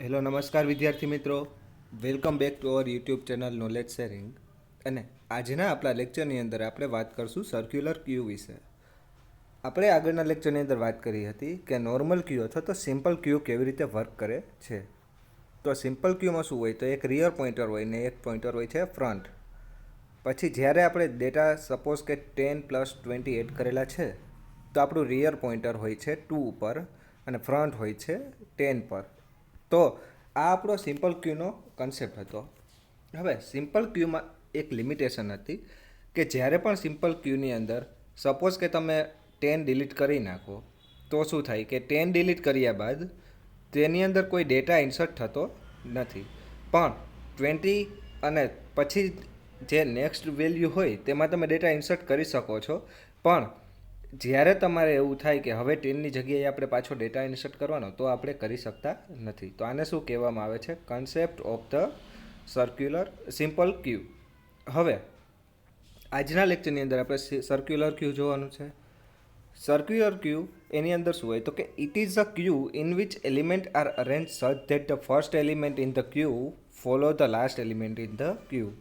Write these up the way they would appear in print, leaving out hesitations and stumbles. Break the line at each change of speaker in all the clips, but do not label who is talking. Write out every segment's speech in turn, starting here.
Hello નમસ્કાર વિદ્યાર્થી મિત્રો, welcome back to our YouTube channel knowledge sharing. અને આજના આપણા લેક્ચરની અંદર આપણે વાત કરશું સર્ક્યુલર ક્યુ વિશે. આપણે આગળના લેક્ચરની અંદર વાત કરી હતી કે નોર્મલ ક્યુ અથવા તો સિમ્પલ ક્યુ કેવી રીતે વર્ક કરે છે. તો સિમ્પલ ક્યુમાં શું હોય, તો એક રિયર પોઇન્ટર હોય ને એક પોઇન્ટર હોય છે ફ્રન્ટ. પછી જ્યારે આપણે ડેટા સપોઝ કે 10+20 એડ કરેલા છે, તો આપણું રિયર પોઇન્ટર હોય છે 2 ઉપર અને ફ્રન્ટ હોય છે 10 પર. તો આ આપણો સિમ્પલ ક્યુનો કન્સેપ્ટ હતો. હવે સિમ્પલ ક્યુમાં એક લિમિટેશન હતી કે જ્યારે પણ સિમ્પલ ક્યુની અંદર સપોઝ કે તમે 10 ડિલીટ કરી નાખો, તો શું થાય કે 10 ડિલીટ કર્યા બાદ તેની અંદર કોઈ ડેટા ઇન્સર્ટ થતો નથી. પણ 20 અને પછી જે નેક્સ્ટ વેલ્યુ હોય તેમાં તમે ડેટા ઇન્સર્ટ કરી શકો છો. પણ જ્યારે તમારે એવું થાય કે હવે 10ની જગ્યાએ આપણે પાછો ડેટા ઇન્સર્ટ કરવાનો, તો આપણે કરી શકતા નથી. તો આને શું કહેવામાં આવે છે? Concept of the circular simple queue. હવે આજના લેક્ચરની અંદર આપણે સર્ક્યુલર ક્યુ જોવાનું છે. સર્ક્યુલર ક્યુ એની અંદર શું હોય, તો કે it is a queue in which element are arrange such that the first element in the queue follow the last element in the queue.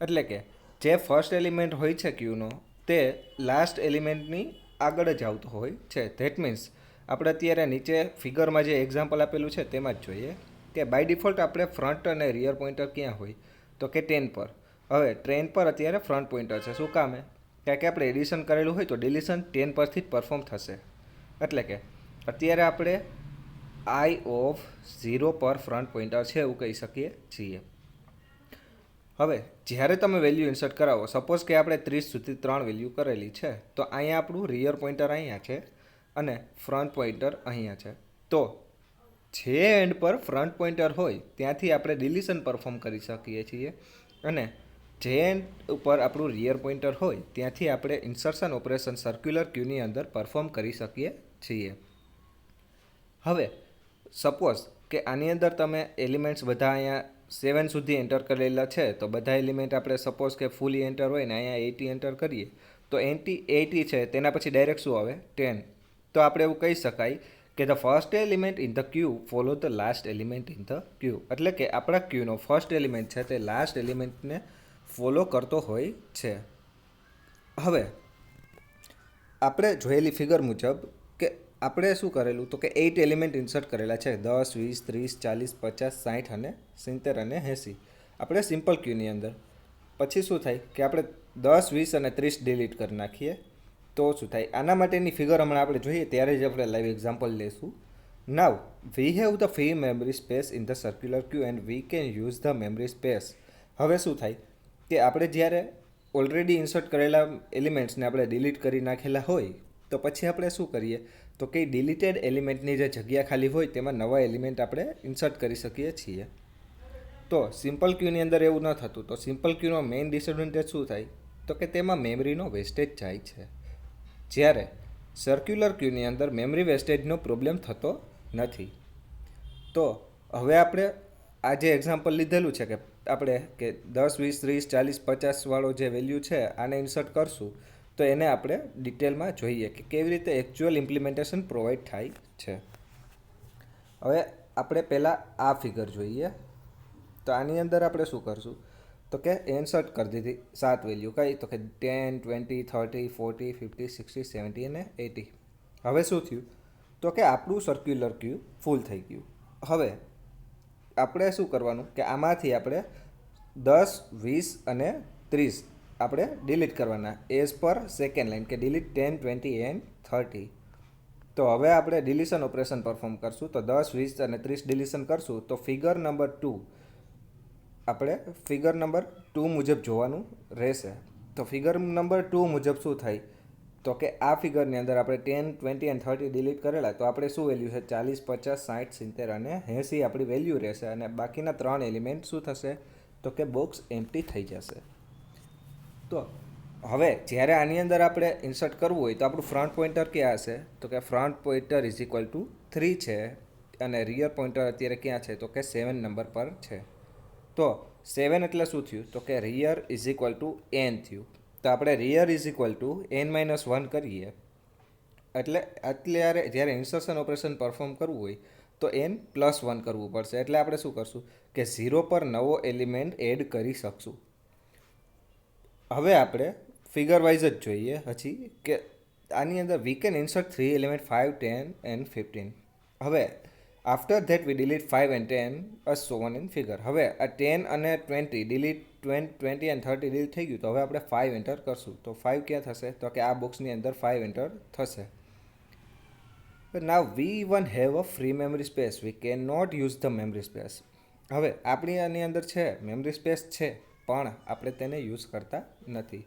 એટલે કે જે ફર્સ્ટ એલિમેન્ટ હોય છે ક્યુનો, તે લાસ્ટ એલિમેન્ટની આગળ જ આવતો હોય છે. ધેટ મીન્સ આપણે અત્યારે નીચે ફિગરમાં જે એક્ઝામ્પલ આપેલું છે તેમાં જ જોઈએ કે બાય ડિફોલ્ટ આપણે ફ્રન્ટ અને રિયર પોઇન્ટર ક્યાં હોય, તો કે 10 પર. હવે 10 પર અત્યારે ફ્રન્ટ પોઇન્ટર છે. શું કામે? કારણ કે આપણે એડિશન કરેલું હોય તો ડિલિશન 10 પરથી જ પરફોર્મ થશે. એટલે કે અત્યારે આપણે આઈ ઓફ 0 પર ફ્રન્ટ પોઇન્ટર છે એવું કહી શકીએ છીએ. હવે જ્યારે તમે વેલ્યુ ઇન્સર્ટ કરાવો, સપોઝ કે આપણે 30 સુધી 3 વેલ્યુ કરેલી છે, તો અહીંયા આપણું રિયર પોઇન્ટર અહીંયા છે અને ફ્રન્ટ પોઇન્ટર અહીંયા છે. તો જે એન્ડ પર ફ્રન્ટ પોઇન્ટર હોય ત્યાંથી આપણે ડિલિશન પરફોર્મ કરી શકીએ છીએ અને જે એન્ડ ઉપર આપણું રિયર પોઇન્ટર હોય ત્યાંથી આપણે ઇન્સર્શન ઓપરેશન સર્ક્યુલર ક્યુની અંદર પરફોર્મ કરી શકીએ છીએ. હવે સપોઝ કે આની અંદર તમે એલિમેન્ટ્સ બધા અહીંયા 7 સુધી એન્ટર કરેલા છે, તો બધા એલિમેન્ટ આપણે સપોઝ કે ફૂલી એન્ટર હોય ને અહીંયા 80 એન્ટર કરીએ, તો 80 છે તેના પછી ડાયરેક્ટ શું આવે? 10. તો આપણે એવું કહી શકાય કે the first element in the queue follow the last element in the queue. એટલે કે આપણા ક્યુનો ફર્સ્ટ એલિમેન્ટ છે તે લાસ્ટ એલિમેન્ટને ફોલો કરતો હોય છે. હવે આપણે જોયેલી ફિગર મુજબ કે આપણે શું કરેલું, તો કે 8 એલિમેન્ટ ઇન્સર્ટ કરેલા છે, 10, 20, 30, 40, 50, 60 અને 70 અને 80 આપણે સિમ્પલ ક્યુની અંદર. પછી શું થાય કે આપણે 10, 20 અને 30 ડિલીટ કરી નાખીએ, તો શું થાય? આના માટેની ફિગર હમણાં આપણે જોઈએ ત્યારે જ આપણે લાઈવ એક્ઝામ્પલ લઈશું. Now we have the free memory space in the circular queue and we can use the memory space. હવે શું થાય કે આપણે જ્યારે ઓલરેડી ઇન્સર્ટ કરેલા એલિમેન્ટ્સને આપણે ડિલીટ કરી નાખેલા હોય, તો પછી આપણે શું કરીએ, તો કે ડિલીટેડ એલિમેન્ટની જે જગ્યા ખાલી હોય તેમાં નવા એલિમેન્ટ આપણે ઇન્સર્ટ કરી શકીએ છીએ. તો સિમ્પલ ક્યુની અંદર એવું ન થતું. તો સિમ્પલ ક્યુનો મેઇન ડિસએડવાન્ટેજ શું થાય, તો કે તેમાં મેમરીનો વેસ્ટેજ જાય છે. જ્યારે સર્ક્યુલર ક્યુની અંદર મેમરી વેસ્ટેજનો પ્રોબ્લેમ થતો નથી. તો હવે આપણે આ જે એક્ઝામ્પલ લીધેલું છે કે આપણે કે 10, 20, 30, 40, 50 વાળો જે વેલ્યુ છે આને ઇન્સર્ટ કરશું, તો એને આપણે ડિટેલમાં જોઈએ કે કેવી રીતે એકચ્યુઅલ ઇમ્પ્લિમેન્ટેશન પ્રોવાઈડ થાય છે. હવે આપણે પહેલાં આ ફિગર જોઈએ. તો આની અંદર આપણે શું કરશું, તો કે ઇન્સર્ટ કરી દીધી 7 વેલ્યુ. કઈ? તો કે 10, 20, 30, 40, 50, 60, 70 અને 80. હવે શું થયું, તો કે આપણું સર્ક્યુલર ક્યુ ફૂલ થઈ ગયું. હવે આપણે શું કરવાનું કે આમાંથી આપણે 10, 20 અને 30 આપણે ડિલીટ કરવાના એઝ પર સેકન્ડ લાઇન, કે ડિલીટ 10, 20 એન્ડ 30. તો હવે આપણે ડિલિશન ઓપરેશન પરફોર્મ કરશું. તો 10, 20 અને 30 ડિલિશન કરશું, તો ફિગર નંબર 2 આપણે ફિગર નંબર 2 મુજબ જોવાનું રહેશે. તો ફિગર નંબર 2 મુજબ શું થાય, તો કે આ ફિગરની અંદર આપણે 10, 20 અને 30 ડિલીટ કરેલા, તો આપણે શું વેલ્યુ છે? 40, 50, 60, 70 અને 80 આપણી વેલ્યુ રહેશે. અને બાકીના 3 એલિમેન્ટ શું થશે, તો કે બોક્સ એમ્પ્ટી થઈ જશે. તો હવે જ્યારે આની અંદર આપણે ઇન્સર્ટ કરવું હોય તો આપણું ફ્રન્ટ પોઇન્ટર ક્યાં હશે, તો કે front pointer is equal to 3 છે અને રિયર પોઇન્ટર અત્યારે ક્યાં છે, તો કે 7 નંબર પર છે. તો 7 એટલે શું થયું, તો કે rear is equal to n થયું. તો આપણે rear is equal to n-1 કરીએ એટલે અત્યારે જ્યારે ઇન્સર્શન ઓપરેશન પરફોર્મ કરવું હોય તો n+1 કરવું પડશે. એટલે આપણે શું કરશું કે 0 પર નવો એલિમેન્ટ એડ કરી શકશું. હવે આપણે ફિગર વાઇઝ જ જોઈએ હજી કે આની અંદર we can insert 3 element 5, 10 and 15. હવે after that we delete 5 and 10 us shown in figure. હવે આ 10 અને 20 ડિલીટ 20 એન્ડ 30 ડિલીટ થઈ ગયું. તો હવે આપણે 5 એન્ટર કરશું. તો 5 ક્યાં થશે? તો કે આ બોક્સની અંદર 5 એન્ટર થશે. Now we won't have a free memory space. We can not use the memory space. હવે આપણી આની અંદર છે મેમરી સ્પેસ છે, પણ આપણે તેને યુઝ કરતા નથી.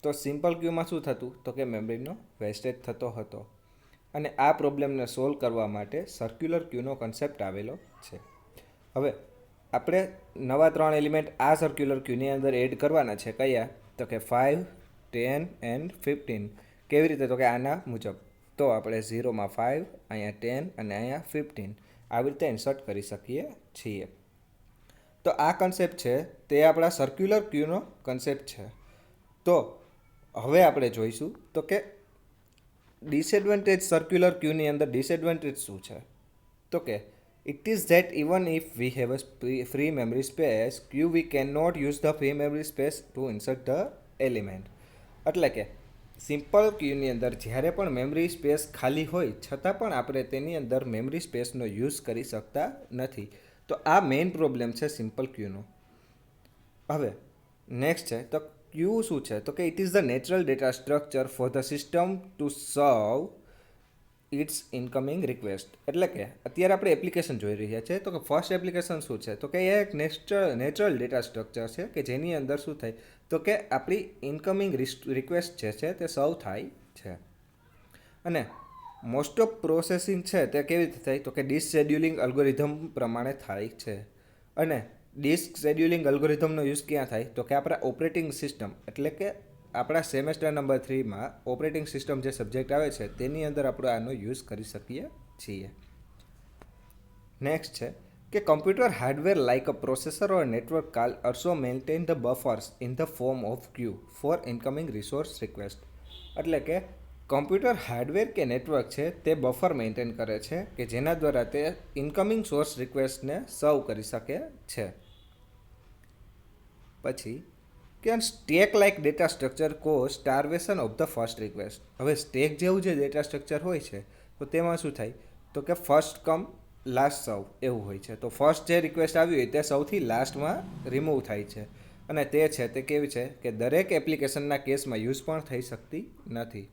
તો સિમ્પલ ક્યુમાં શું થતું? તો કે મેમરીનો વેસ્ટેજ થતો હતો. અને આ પ્રોબ્લેમને સોલ્વ કરવા માટે સર્ક્યુલર ક્યુનો કન્સેપ્ટ આવેલો છે. હવે આપણે નવા 3 એલિમેન્ટ આ સર્ક્યુલર ક્યુની અંદર એડ કરવાના છે. કયા? તો કે 5, 10 એન્ડ 15. કેવી રીતે? તો કે આના મુજબ. તો આપણે 0માં 5, અહીંયા 10 અને અહીંયા 15 આવી રીતે ઇન્સર્ટ કરી શકીએ છીએ. તો આ કન્સેપ્ટ છે તે આપણા સર્ક્યુલર ક્યુનો કન્સેપ્ટ છે. તો હવે આપણે જોઈશું તો કે ડિસએડવાન્ટેજ સર્ક્યુલર ક્યુની અંદર ડિસએડવાન્ટેજ શું છે? તો કે it is that even if we have a free memory space queue we can not use the free memory space to insert the element. એટલે કે સિમ્પલ ક્યુની અંદર જ્યારે પણ મેમરી સ્પેસ ખાલી હોય છતાં પણ આપણે તેની અંદર મેમરી સ્પેસનો યુઝ કરી શકતા નથી. તો આ મેઇન પ્રોબ્લેમ છે સિમ્પલ ક્યુનો. હવે નેક્સ્ટ છે તો ક્યુ શું છે? તો કે it is the natural data structure for the system to serve its incoming request. એટલે કે અત્યારે આપણે એપ્લિકેશન જોઈ રહ્યા છીએ. તો કે ફર્સ્ટ એપ્લિકેશન શું છે? તો કે એ એક નેચરલ ડેટા સ્ટ્રક્ચર છે કે જેની અંદર શું થાય? તો કે આપણી ઇનકમિંગ રિક્વેસ્ટ જે છે તે સર્વ થાય છે. અને મોસ્ટ ઓફ પ્રોસેસિંગ છે તે કેવી રીતે થાય? તો કે ડિસ્ક શેડ્યુલિંગ અલ્ગોરિધમ પ્રમાણે થાય છે. અને ડિસ્ક શેડ્યુલિંગ અલ્ગોરિધમનો યુઝ ક્યાં થાય? તો કે આપણા ઓપરેટિંગ સિસ્ટમ એટલે કે આપણા સેમેસ્ટર નંબર 3માં ઓપરેટિંગ સિસ્ટમ જે સબ્જેક્ટ આવે છે તેની અંદર આપણે આનો યુઝ કરી શકીએ છીએ. નેક્સ્ટ છે કે computer hardware like a processor or network card also maintain the buffers in the form of queue for incoming resource request. એટલે કે કમ્પ્યુટર હાર્ડવેર કે નેટવર્ક છે તે બફર મેન્ટેન કરે છે કે જેના દ્વારા તે ઇનકમિંગ સોર્સ રિક્વેસ્ટને સર્વ કરી શકે છે. પછી કે stack like data structure cause starvation of the first request. હવે સ્ટેક જેવું જે ડેટા સ્ટ્રક્ચર હોય છે તો તેમાં શું થાય? તો કે ફર્સ્ટ કમ લાસ્ટ સર્વ એવું હોય છે. તો ફર્સ્ટ જે રિક્વેસ્ટ આવી હોય તે સૌથી લાસ્ટમાં રિમૂવ થાય છે. અને તે છે તે કેવી છે કે દરેક એપ્લિકેશનના કેસમાં યુઝ પણ થઈ શકતી નથી.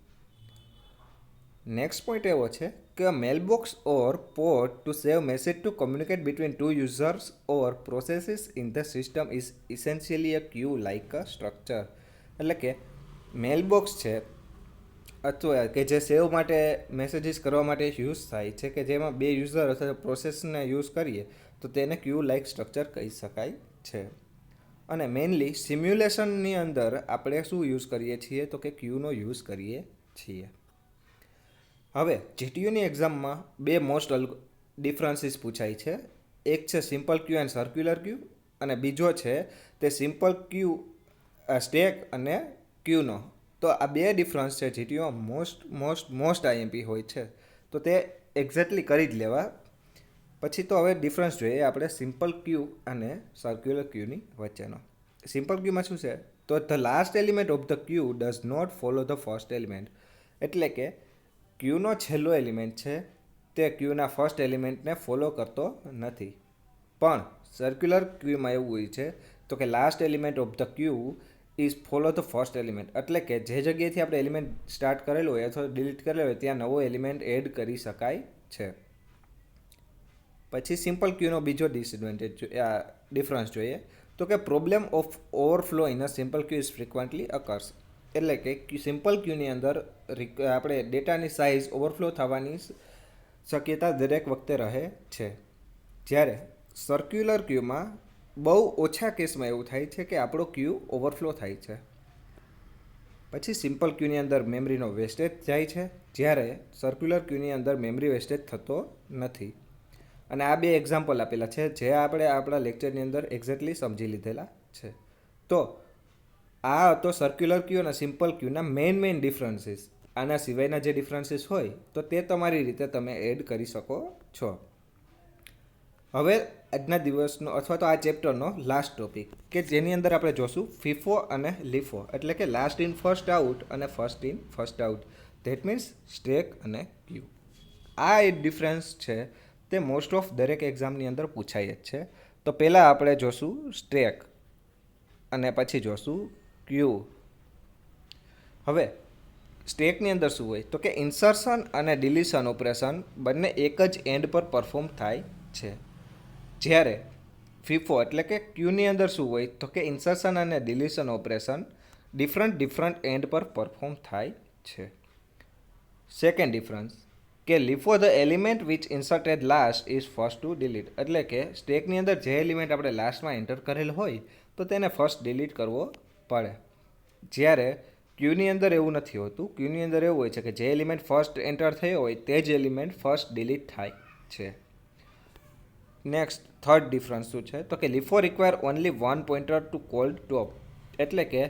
નેક્સ્ટ પોઈન્ટ એવો છે કે mailbox or port to save message to communicate between two users or processes in the system is essentially a queue like a structure. એટલે કે મેલબોક્સ છે અથવા કે જે સેવ માટે મેસેજીસ કરવા માટે યુઝ થાય છે કે જેમાં બે યુઝર અથવા પ્રોસેસને યુઝ કરીએ તો તેને ક્યુ લાઇક સ્ટ્રક્ચર કહી શકાય છે. અને મેઇનલી સિમ્યુલેશનની અંદર આપણે શું યુઝ કરીએ છીએ? તો કે ક્યુનો યુઝ કરીએ છીએ. હવે જીટીયુની એક્ઝામમાં બે મોસ્ટ ડિફરન્સીસ પૂછાય છે. એક છે સિમ્પલ ક્યુ એન્ડ સર્ક્યુલર ક્યુ અને બીજો છે તે સિમ્પલ ક્યુ સ્ટેક અને ક્યુનો. તો આ બે ડિફરન્સ છે જીટીયુમાં મોસ્ટ આઈએમપી હોય છે. તો તે એક્ઝેક્ટલી કરી જ લેવા. પછી તો હવે ડિફરન્સ જોઈએ આપણે સિમ્પલ ક્યુ અને સર્ક્યુલર ક્યુની વચ્ચેનો. સિમ્પલ ક્યુમાં શું છે? તો the last element of the queue does not follow the first element. એટલે કે ક્યુનો છેલ્લો એલિમેન્ટ છે તે ક્યુના ફર્સ્ટ એલિમેન્ટને ફોલો કરતો નથી. પણ સર્ક્યુલર ક્યુમાં એવું હોય છે તો કે last element of the Q is follow the first element. એટલે કે જે જગ્યાએથી આપણે એલિમેન્ટ સ્ટાર્ટ કરેલું હોય અથવા ડિલીટ કરેલું હોય ત્યાં નવો એલિમેન્ટ એડ કરી શકાય છે. પછી સિમ્પલ ક્યુનો બીજો ડિફરન્સ જોઈએ તો કે problem of overflow in a simple Q is frequently occurs. એટલે કે સિમ્પલ ક્યુની અંદર આપણે ડેટાની સાઇઝ ઓવરફ્લો થવાની શક્યતા દરેક વખતે રહે છે. જ્યારે સર્ક્યુલર ક્યુમાં બહુ ઓછા કેસમાં એવું થાય છે કે આપણો ક્યુ ઓવરફ્લો થાય છે. પછી સિમ્પલ ક્યુની અંદર મેમરીનો વેસ્ટેજ જાય છે જ્યારે સર્ક્યુલર ક્યુની અંદર મેમરી વેસ્ટેજ થતો નથી. અને આ બે એક્ઝામ્પલ આપેલા છે જે આપણે આપણા લેક્ચરની અંદર એક્ઝેક્ટલી સમજી લીધેલા છે. તો આ હતો સર્ક્યુલર ક્યુ અને સિમ્પલ ક્યુના મેઇન ડિફરન્સીસ. આના સિવાયના જે ડિફરન્સીસ હોય તો તે તમારી રીતે તમે એડ કરી શકો છો. હવે આજના દિવસનો અથવા તો આ ચેપ્ટરનો લાસ્ટ ટોપિક કે જેની અંદર આપણે જોશું ફીફો અને લીફો એટલે કે લાસ્ટ ઇન ફર્સ્ટ આઉટ અને first in first out that means stack અને ક્યુ. આ એક ડિફરન્સ છે તે મોસ્ટ ઓફ દરેક એક્ઝામની અંદર પૂછાય જ છે. તો પહેલાં આપણે જોશું સ્ટેક અને પછી જોશું ક્યુ. હવે સ્ટેકની અંદર શું હોય તો કે ઇન્સર્શન અને ડિલીશન ઓપરેશન બંને એક જ એન્ડ પર પરફોર્મ થાય છે. જ્યારે ફીફો એટલે કે ક્યુની અંદર શું હોય તો કે ઇન્સર્શન અને ડિલીશન ઓપરેશન ડિફરન્ટ એન્ડ પર પરફોર્મ થાય છે. સેકન્ડ ડિફરન્સ કે LIFO the element which inserted last is first to delete એટલે કે સ્ટેકની અંદર જે એલિમેન્ટ આપણે લાસ્ટમાં એન્ટર કરેલ હોય તો તેને ફર્સ્ટ ડિલીટ કરવો પડે. જ્યારે ક્યુની અંદર એવું નથી હોતું. ક્યુની અંદર એવું હોય છે કે જે એલિમેન્ટ ફર્સ્ટ એન્ટર થયો હોય તે જ એલિમેન્ટ ફર્સ્ટ ડિલીટ થાય છે. નેક્સ્ટ થર્ડ ડિફરન્સ શું છે તો કે LIFO require only one pointer to called top એટલે કે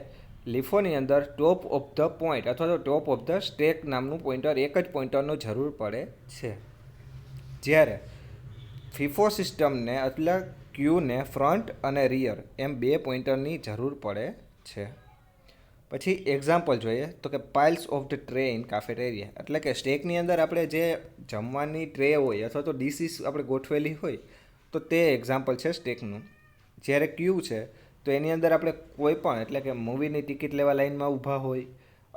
લીફોની અંદર ટોપ ઓફ ધ પોઈન્ટ અથવા તો ટોપ ઓફ ધ સ્ટેક નામનું પોઇન્ટર એક જ પોઇન્ટરનો જરૂર પડે છે. જ્યારે ફીફો સિસ્ટમને એટલે ક્યુને ફ્રન્ટ અને રિયર એમ બે પોઇન્ટરની જરૂર પડે છે. પછી એક્ઝામ્પલ જોઈએ તો કે piles of the tray in cafeteria એટલે કે સ્ટેકની અંદર આપણે જે જમવાની ટ્રે હોય અથવા તો ડીશીસ આપણે ગોઠવેલી હોય તો તે એક્ઝામ્પલ છે સ્ટેકનું. જ્યારે ક્યુ છે તો એની અંદર આપણે કોઈ પણ એટલે કે મૂવીની ટિકિટ લેવા લાઇનમાં ઊભા હોય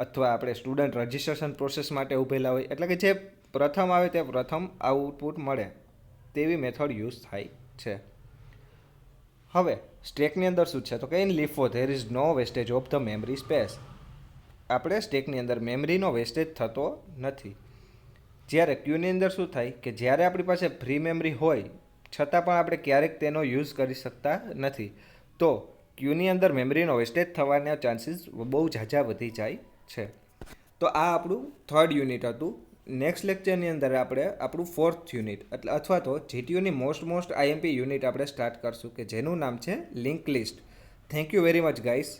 અથવા આપણે સ્ટુડન્ટ રજિસ્ટ્રેશન પ્રોસેસ માટે ઊભેલા હોય એટલે કે જે પ્રથમ આવે તે પ્રથમ આઉટપુટ મળે તેવી મેથડ યુઝ થાય છે. હવે સ્ટેકની અંદર શું છે તો કે in LIFO there is no wastage of the memory space આપણે સ્ટેકની અંદર મેમરીનો વેસ્ટેજ થતો નથી. જ્યારે ક્યુની અંદર શું થાય કે જ્યારે આપણી પાસે ફ્રી મેમરી હોય છતાં પણ આપણે ક્યારેક તેનો યુઝ કરી શકતા નથી તો ક્યુની અંદર મેમરીનો વેસ્ટેજ થવાના ચાન્સીસ બહુ ઝાઝા વધી જાય છે. તો આ આપણું થર્ડ યુનિટ હતું. નેક્સ્ટ લેક્ચરની અંદર આપણે આપણું ફોર્થ યુનિટ એટલે અથવા તો જીટીયુની મોસ્ટ આઈએમપી યુનિટ આપણે સ્ટાર્ટ કરશું કે જેનું નામ છે link list. Thank you very much guys.